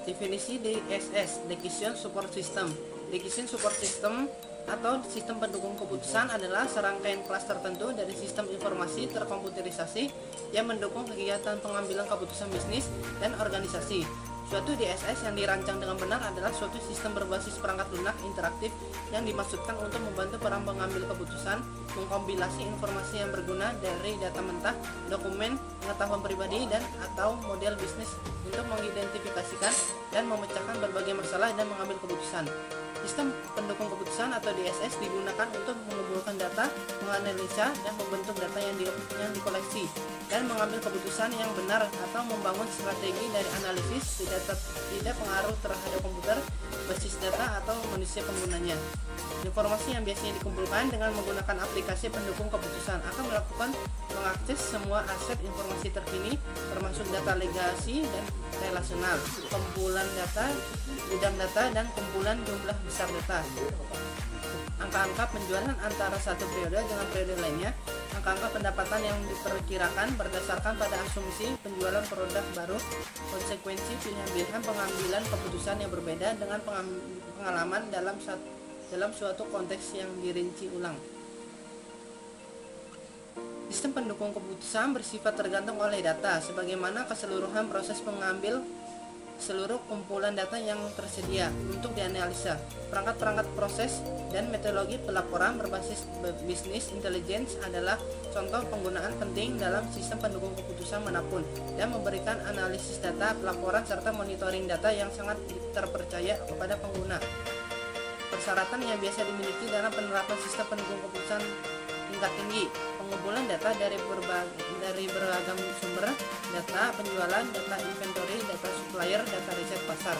Definisi DSS, Decision Support System. Decision Support System atau sistem pendukung keputusan adalah serangkaian kelas tertentu dari sistem informasi terkomputerisasi yang mendukung kegiatan pengambilan keputusan bisnis dan organisasi. Suatu DSS yang dirancang dengan benar adalah suatu sistem berbasis perangkat lunak interaktif yang dimaksudkan untuk membantu para pengambil keputusan mengkompilasi informasi yang berguna dari data mentah, dokumen, pengetahuan pribadi, dan atau model bisnis untuk mengidentifikasikan dan memecahkan berbagai masalah dan mengambil keputusan. Sistem pendukung keputusan atau DSS digunakan untuk mengumpulkan data, menganalisa, dan membentuk data yang dikoleksi, dan mengambil keputusan yang benar atau membangun strategi dari analisis tidak pengaruh terhadap komputer, basis data, atau manusia penggunanya. Informasi yang biasanya dikumpulkan dengan menggunakan aplikasi pendukung keputusan akan mengakses semua aset informasi terkini, termasuk data legasi dan relasional, kumpulan data, bidang data, dan kumpulan jumlah besar data. Angka-angka penjualan antara satu periode dengan periode lainnya, angka-angka pendapatan yang diperkirakan berdasarkan pada asumsi penjualan produk baru, konsekuensi pilihan-pilihan pengambilan keputusan yang berbeda dengan pengalaman dalam suatu konteks yang dirinci ulang. Sistem pendukung keputusan bersifat tergantung oleh data, sebagaimana keseluruhan proses pengambil seluruh kumpulan data yang tersedia untuk dianalisa. Perangkat-perangkat proses dan metodologi pelaporan berbasis bisnis intelligence adalah contoh penggunaan penting dalam sistem pendukung keputusan manapun dan memberikan analisis data, pelaporan, serta monitoring data yang sangat terpercaya kepada pengguna. Persyaratan yang biasa dimiliki dalam penerapan sistem pendukung keputusan tingkat tinggi: pengumpulan data dari beragam sumber, data penjualan, data inventory, data supplier, data riset pasar,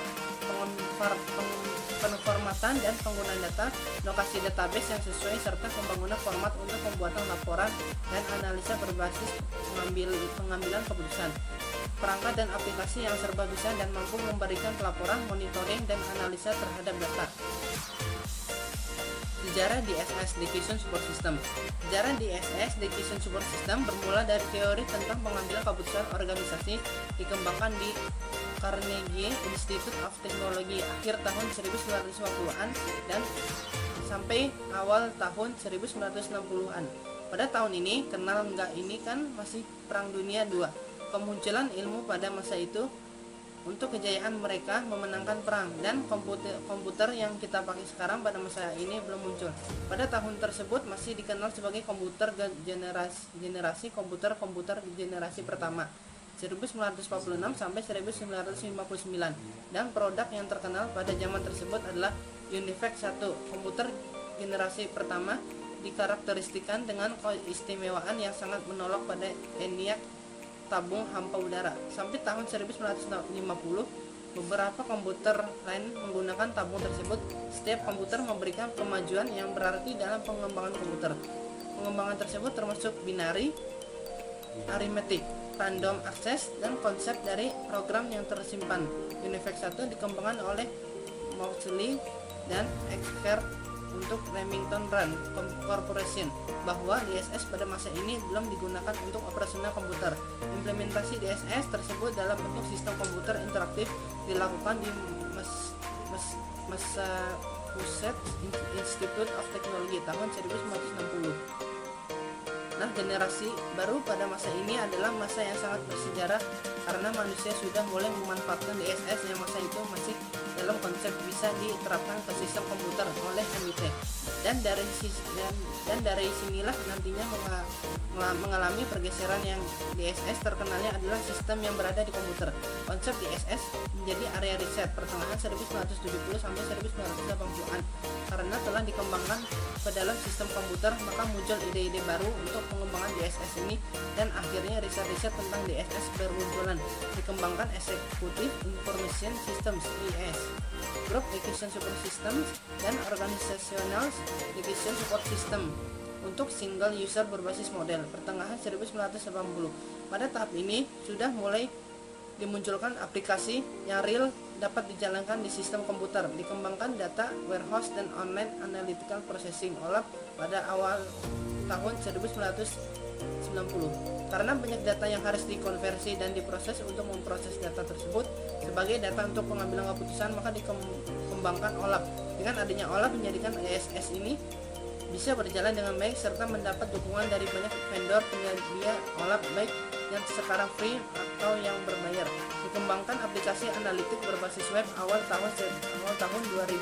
penformatan dan penggunaan data, lokasi database yang sesuai, serta pembangunan format untuk pembuatan laporan dan analisa berbasis pengambilan keputusan. Perangkat dan aplikasi yang serba bisa dan mampu memberikan pelaporan, monitoring, dan analisa terhadap data. Sejarah DSS Decision Support System. Sejarah DSS Decision Support System bermula dari teori tentang pengambilan keputusan organisasi dikembangkan di Carnegie Institute of Technology akhir tahun 1950-an dan sampai awal tahun 1960-an. Pada tahun ini, kenal nggak ini kan masih Perang Dunia II. Kemunculan ilmu pada masa itu untuk kejayaan mereka memenangkan perang, dan komputer yang kita pakai sekarang pada masa ini belum muncul. Pada tahun tersebut masih dikenal sebagai komputer generasi komputer generasi pertama 1946 sampai 1959, dan produk yang terkenal pada zaman tersebut adalah UNIVAC 1. Komputer generasi pertama dikarakteristikan dengan keistimewaan yang sangat menolak pada ENIAC tabung hampa udara. Sampai tahun 1950, beberapa komputer lain menggunakan tabung tersebut. Setiap komputer memberikan kemajuan yang berarti dalam pengembangan komputer. Pengembangan tersebut termasuk binary, arithmetic, random access, dan konsep dari program yang tersimpan. UNIVAC 1 dikembangkan oleh Moseley dan Expert untuk Remington Rand Corporation, bahwa DSS pada masa ini belum digunakan untuk operasional komputer. Implementasi DSS tersebut dalam bentuk sistem komputer interaktif dilakukan di Massachusetts Institute of Technology tahun 1960. Nah, generasi baru pada masa ini adalah masa yang sangat bersejarah karena manusia sudah mulai memanfaatkan DSS yang masa itu masih dalam konsep bisa diterapkan ke sistem komputer oleh MIT, dan dari sinilah nantinya mengalami pergeseran yang DSS terkenalnya adalah sistem yang berada di komputer. Konsep DSS menjadi area riset pertengahan 1970 sampai 1980-an. Karena telah dikembangkan ke dalam sistem komputer, maka muncul ide-ide baru untuk pengembangan DSS ini, dan akhirnya riset-riset tentang DSS bermunculan. Dikembangkan Executive Information Systems (EIS), Group Decision Support Systems, dan Organizational Decision Support System untuk single user berbasis model pertengahan 1980. Pada tahap ini sudah mulai dimunculkan aplikasi yang real dapat dijalankan di sistem komputer. Dikembangkan data warehouse dan online analytical processing OLAP pada awal tahun 1990. Karena banyak data yang harus dikonversi dan diproses untuk memproses data tersebut, Sebagai data untuk pengambilan keputusan, maka dikembangkan OLAP. Dengan adanya OLAP menjadikan DSS ini bisa berjalan dengan baik serta mendapat dukungan dari banyak vendor penyedia OLAP, baik yang sekarang free atau yang berbayar. Dikembangkan aplikasi analitik berbasis web awal tahun 2000.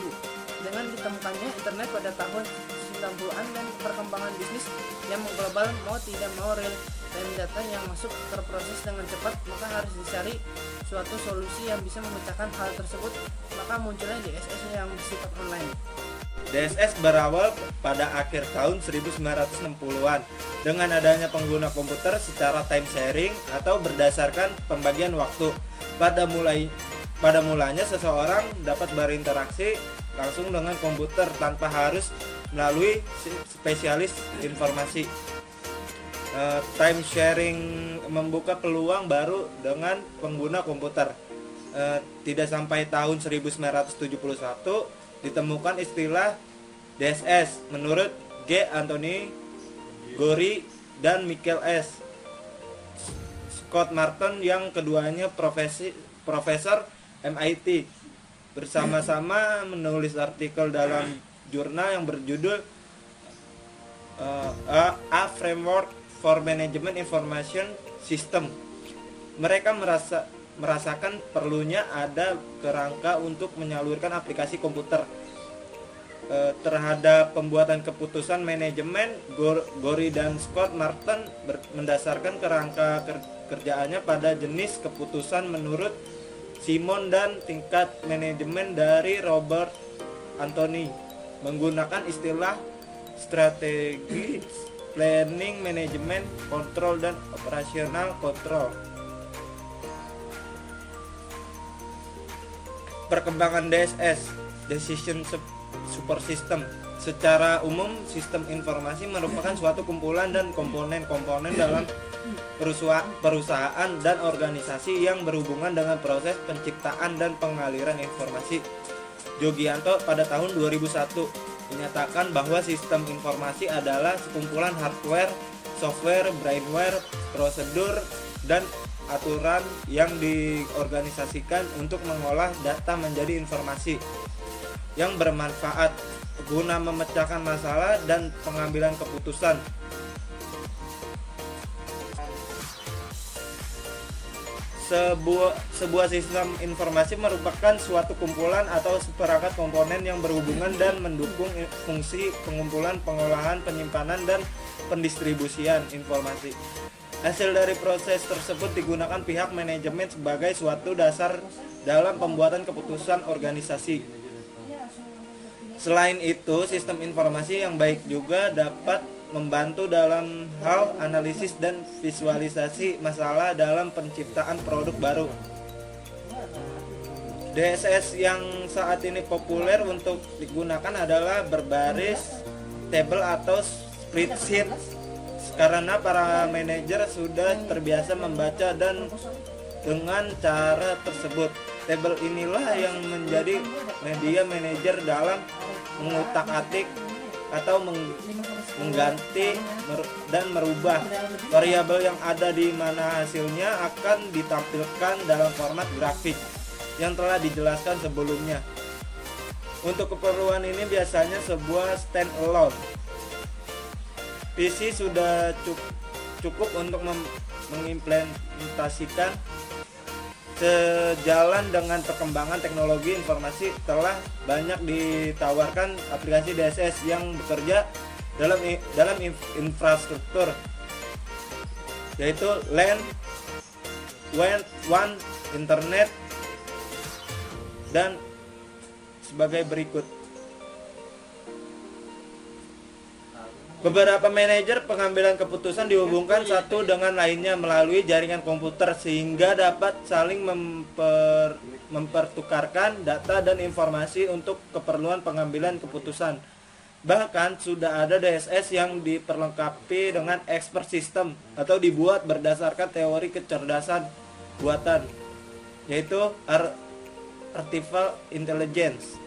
Dengan ditemukannya internet pada tahun 90-an dan perkembangan bisnis yang mengglobal, mau tidak mau real time data yang masuk terproses dengan cepat, maka harus dicari suatu solusi yang bisa memecahkan hal tersebut. Maka munculnya DSS yang bersifat online. DSS berawal pada akhir tahun 1960-an dengan adanya pengguna komputer secara time sharing atau berdasarkan pembagian waktu. Pada mulanya seseorang dapat berinteraksi langsung dengan komputer tanpa harus melalui spesialis informasi. Time sharing membuka peluang baru dengan pengguna komputer. Tidak sampai tahun 1971 ditemukan istilah DSS menurut G. Anthony Gorey dan Michael S. Scott Martin yang keduanya profesor MIT bersama-sama menulis artikel dalam jurnal yang berjudul A Framework for Management Information System. Mereka merasakan perlunya ada kerangka untuk menyalurkan aplikasi komputer terhadap pembuatan keputusan manajemen. Gorey dan Scott Martin mendasarkan kerangka kerjaannya pada jenis keputusan menurut Simon dan tingkat manajemen dari Robert Anthony menggunakan istilah strategi, planning, management, control, dan operational control. Perkembangan DSS, Decision Support System. Secara umum, sistem informasi merupakan suatu kumpulan dan komponen-komponen dalam perusahaan dan organisasi yang berhubungan dengan proses penciptaan dan pengaliran informasi. Jogianto pada tahun 2001 menyatakan bahwa sistem informasi adalah sekumpulan hardware, software, brainware, prosedur, dan aturan yang diorganisasikan untuk mengolah data menjadi informasi yang bermanfaat guna memecahkan masalah dan pengambilan keputusan. Sebuah sistem informasi merupakan suatu kumpulan atau seperangkat komponen yang berhubungan dan mendukung fungsi pengumpulan, pengolahan, penyimpanan, dan pendistribusian informasi. Hasil dari proses tersebut digunakan pihak manajemen sebagai suatu dasar dalam pembuatan keputusan organisasi. Selain itu, sistem informasi yang baik juga dapat membantu dalam hal analisis dan visualisasi masalah dalam penciptaan produk baru. DSS yang saat ini populer untuk digunakan adalah berbaris table atau spreadsheet, karena para manajer sudah terbiasa membaca dan dengan cara tersebut. Tabel inilah yang menjadi media manajer dalam mengutak-atik atau mengganti dan merubah variabel yang ada, di mana hasilnya akan ditampilkan dalam format grafik yang telah dijelaskan sebelumnya. Untuk keperluan ini biasanya sebuah stand-alone PC sudah cukup untuk mengimplementasikan. Sejalan dengan perkembangan teknologi informasi, telah banyak ditawarkan aplikasi DSS yang bekerja dalam infrastruktur, yaitu LAN, WAN, internet, dan sebagai berikut. Beberapa manajer pengambilan keputusan dihubungkan satu dengan lainnya melalui jaringan komputer sehingga dapat saling mempertukarkan data dan informasi untuk keperluan pengambilan keputusan. Bahkan sudah ada DSS yang diperlengkapi dengan expert system atau dibuat berdasarkan teori kecerdasan buatan, yaitu artificial intelligence,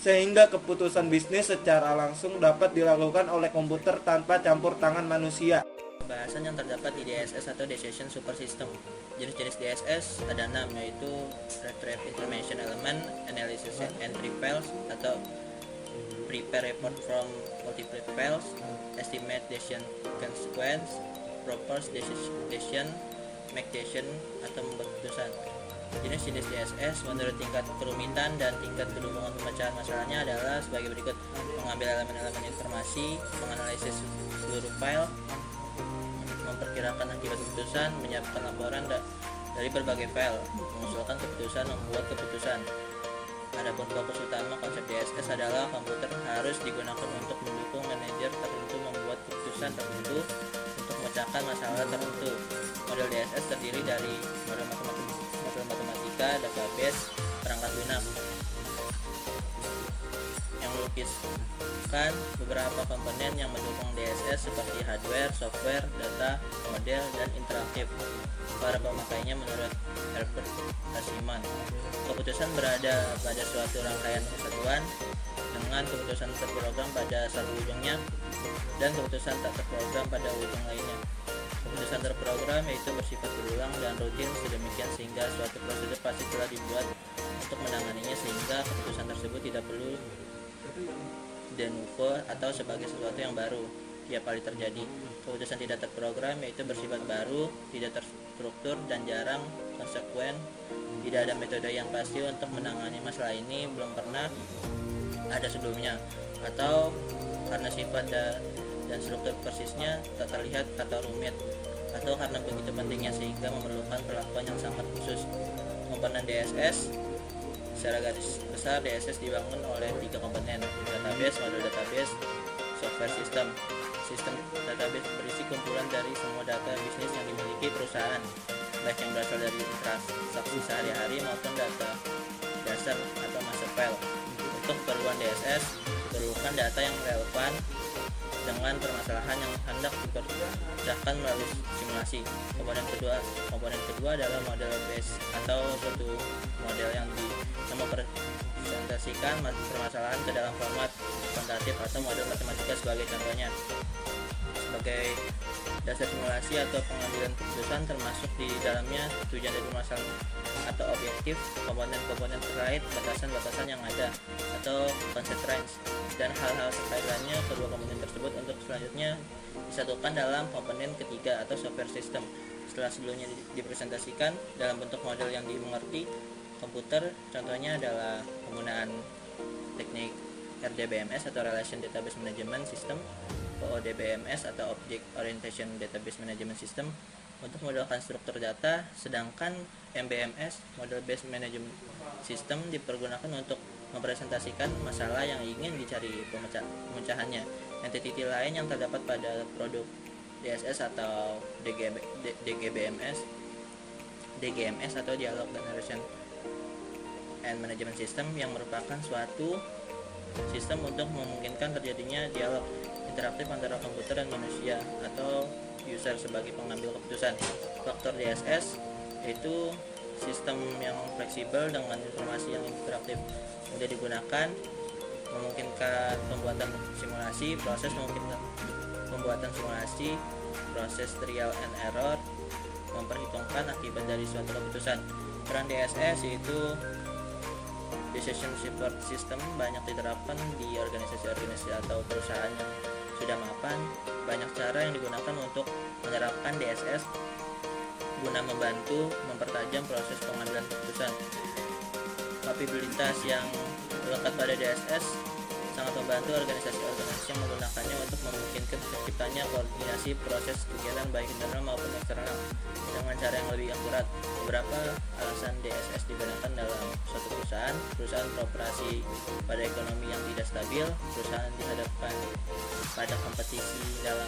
sehingga keputusan bisnis secara langsung dapat dilakukan oleh komputer tanpa campur tangan manusia. pembahasan yang terdapat di DSS atau Decision Support System. Jenis-jenis DSS ada 6, yaitu Retrieve Information Element, Analysis and Entry Files atau Prepare Report from Multiple Files, Estimate Decision Consequence, Propose Decision, Make Decision atau membuat keputusan. Jenis-jenis DSS menurut tingkat kerumitan dan tingkat kedunungan pemecahan masalahnya adalah sebagai berikut: mengambil elemen-elemen informasi, menganalisis seluruh file, memperkirakan akibat keputusan, menyiapkan laporan dari berbagai file, mengusulkan keputusan, membuat keputusan. Adapun fokus utama konsep DSS adalah komputer harus digunakan untuk mendukung manajer tertentu membuat keputusan tertentu untuk memecahkan masalah tertentu. Model DSS terdiri dari model matematika, database, perangkat lunak yang melukiskan beberapa komponen yang mendukung DSS seperti hardware, software, data, model, dan interaktif. Para pemakainya menurut Herbert Asiman, keputusan berada pada suatu rangkaian kesatuan dengan keputusan terprogram pada satu ujungnya dan keputusan tak terprogram pada ujung lainnya. Keputusan terprogram yaitu bersifat berulang dan rutin sedemikian sehingga suatu prosedur pasti telah dibuat untuk menanganinya, sehingga keputusan tersebut tidak perlu de novo atau sebagai sesuatu yang baru tiap kali terjadi. Keputusan tidak terprogram yaitu bersifat baru, tidak terstruktur, dan jarang konsekuen. Tidak ada metode yang pasti untuk menangani masalah ini, belum pernah ada sebelumnya, atau karena sifat dan struktur persisnya tak terlihat atau rumit, atau karena begitu pentingnya sehingga memerlukan perlakuan yang sangat khusus. Komponen DSS secara garis besar, DSS dibangun oleh 3 komponen: database, model database, software system. Sistem database berisi kumpulan dari semua data bisnis yang dimiliki perusahaan, baik yang berasal dari transaksi sehari-hari maupun data dasar atau master file. Untuk keperluan DSS diperlukan data yang relevan dengan permasalahan yang hendak dipecahkan melalui simulasi. Komponen kedua adalah model base atau suatu model yang mempresentasikan permasalahan ke dalam format kuantitatif atau model matematika sebagai contohnya. Sebagai dasar simulasi atau pengambilan keputusan, termasuk di dalamnya tujuan dari permasalahan atau objektif, komponen-komponen terkait, batasan-batasan yang ada atau constraints, dan hal-hal terkait lainnya. Kedua komponen tersebut untuk selanjutnya disatukan dalam komponen ketiga atau software system. Setelah sebelumnya dipresentasikan dalam bentuk model yang dimengerti komputer, contohnya adalah penggunaan teknik RDBMS atau Relation Database Management System, ODBMS atau Object Orientation Database Management System, untuk modelkan struktur data, sedangkan MBMS, Model Based Management System, dipergunakan untuk mempresentasikan masalah yang ingin dicari pemecahannya. Entiti lain yang terdapat pada produk DSS atau DGMS atau Dialog Generation and Management System, yang merupakan suatu sistem untuk memungkinkan terjadinya dialog interaktif antara komputer dan manusia atau user sebagai pengambil keputusan. Faktor DSS yaitu sistem yang fleksibel dengan informasi yang interaktif, mudah digunakan, memungkinkan pembuatan simulasi, proses trial and error, memperhitungkan akibat dari suatu keputusan. Peran DSS yaitu Decision Support System banyak diterapkan di organisasi-organisasi atau perusahaan yang sudah mapan. Banyak cara yang digunakan untuk menerapkan DSS guna membantu mempertajam proses pengambilan keputusan. Kapabilitas yang melekat pada DSS sangat membantu organisasi-organisasi yang menggunakannya untuk memungkinkan terciptanya koordinasi proses kegiatan baik internal maupun eksternal dengan cara yang lebih akurat. Beberapa alasan DSS digunakan dalam suatu perusahaan beroperasi pada ekonomi yang tidak stabil, perusahaan dihadapkan pada kompetisi dalam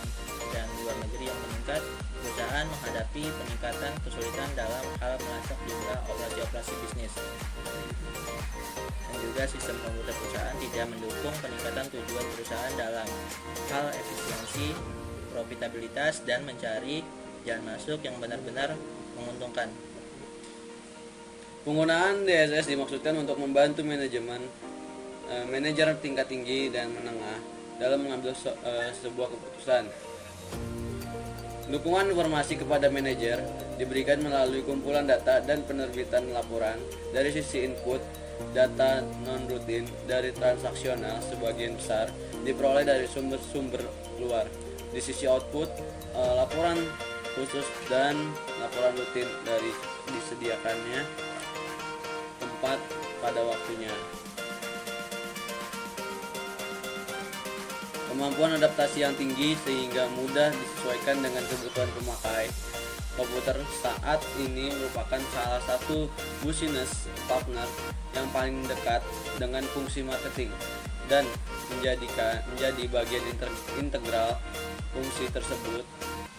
dan luar negeri yang meningkat, perusahaan menghadapi peningkatan kesulitan dalam hal melacak jumlah operasi bisnis, dan juga sistem komputer perusahaan tidak mendukung peningkatan tujuan perusahaan dalam hal efisiensi, profitabilitas, dan mencari jalan masuk yang benar-benar menguntungkan. Penggunaan DSS dimaksudkan untuk membantu manajer tingkat tinggi dan menengah dalam mengambil sebuah keputusan. Dukungan informasi kepada manajer diberikan melalui kumpulan data dan penerbitan laporan. Dari sisi input, data non-rutin dari transaksional sebagian besar diperoleh dari sumber-sumber luar. Di sisi output, laporan khusus dan laporan rutin dari disediakannya tempat pada waktunya. Kemampuan adaptasi yang tinggi sehingga mudah disesuaikan dengan kebutuhan pemakai. Komputer saat ini merupakan salah satu business partner yang paling dekat dengan fungsi marketing dan menjadi bagian integral fungsi tersebut.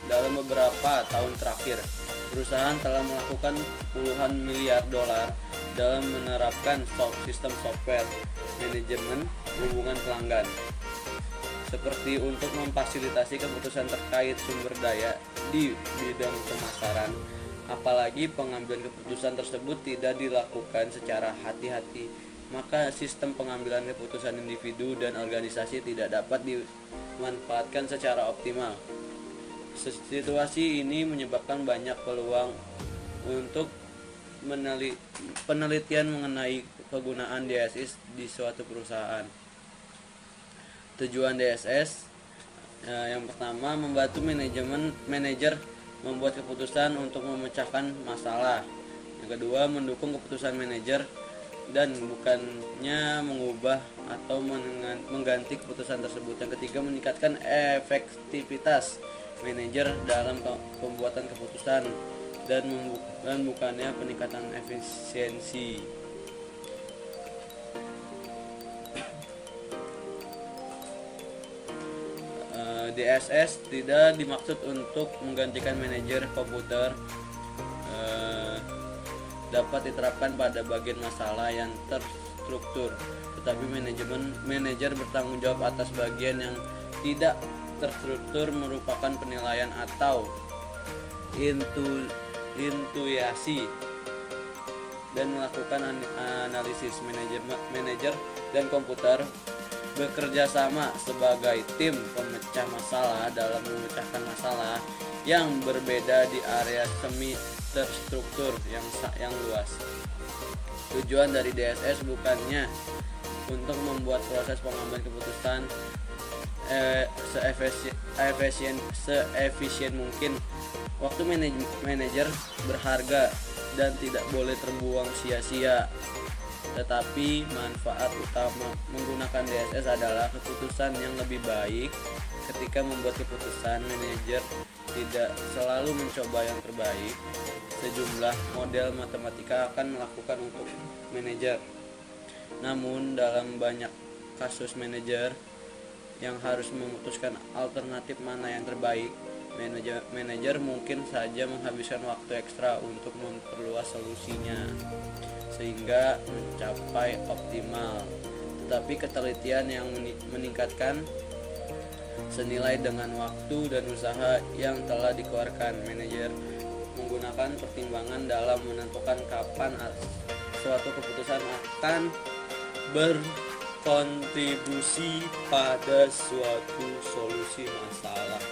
Dalam beberapa tahun terakhir, perusahaan telah melakukan puluhan miliar dolar dalam menerapkan sistem software manajemen hubungan pelanggan, seperti untuk memfasilitasi keputusan terkait sumber daya di bidang pemasaran. Apalagi pengambilan keputusan tersebut tidak dilakukan secara hati-hati, maka sistem pengambilan keputusan individu dan organisasi tidak dapat dimanfaatkan secara optimal. Situasi ini menyebabkan banyak peluang untuk penelitian mengenai kegunaan DSS di suatu perusahaan. Tujuan DSS yang pertama, membantu manajer membuat keputusan untuk memecahkan masalah. Yang kedua, mendukung keputusan manajer dan bukannya mengubah atau mengganti keputusan tersebut. Yang ketiga, meningkatkan efektivitas manajer dalam pembuatan keputusan dan bukannya peningkatan efisiensi. DSS tidak dimaksud untuk menggantikan manajer komputer. Dapat diterapkan pada bagian masalah yang terstruktur, tetapi manajer bertanggung jawab atas bagian yang tidak terstruktur, merupakan penilaian atau intuisi dan melakukan analisis. Manajer dan komputer bekerja sama sebagai tim pemecah masalah dalam memecahkan masalah yang berbeda di area semi terstruktur yang luas. Tujuan dari DSS bukannya untuk membuat proses pengambilan keputusan seefisien mungkin. Waktu manajer berharga dan tidak boleh terbuang sia-sia. Tetapi manfaat utama menggunakan DSS adalah keputusan yang lebih baik. Ketika membuat keputusan, manajer tidak selalu mencoba yang terbaik. Sejumlah model matematika akan melakukan untuk manajer. Namun dalam banyak kasus manajer yang harus memutuskan alternatif mana yang terbaik, manajer mungkin saja menghabiskan waktu ekstra untuk memperluas solusinya sehingga mencapai optimal. Tetapi ketelitian yang meningkatkan senilai dengan waktu dan usaha yang telah dikeluarkan. Manajer menggunakan pertimbangan dalam menentukan kapan suatu keputusan akan berkontribusi pada suatu solusi masalah.